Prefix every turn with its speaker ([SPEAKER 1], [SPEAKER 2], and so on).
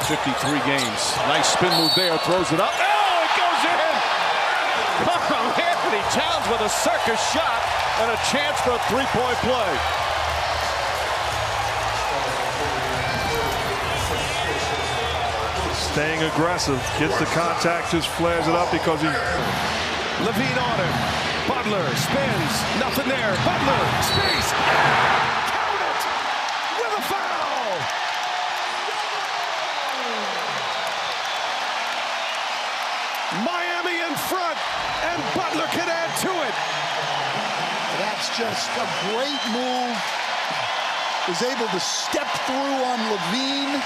[SPEAKER 1] 53 games. Nice spin move there, throws it up. Oh, it goes in! Carl Anthony Towns with a circus shot and a chance for a three-point play.
[SPEAKER 2] Staying aggressive, gets the contact, just flares it up because he...
[SPEAKER 1] LaVine on him. Butler spins, nothing there. Butler, space, count it with a foul. Miami in front, and Butler can add to it.
[SPEAKER 3] That's just a great move. Was able to step through on LaVine.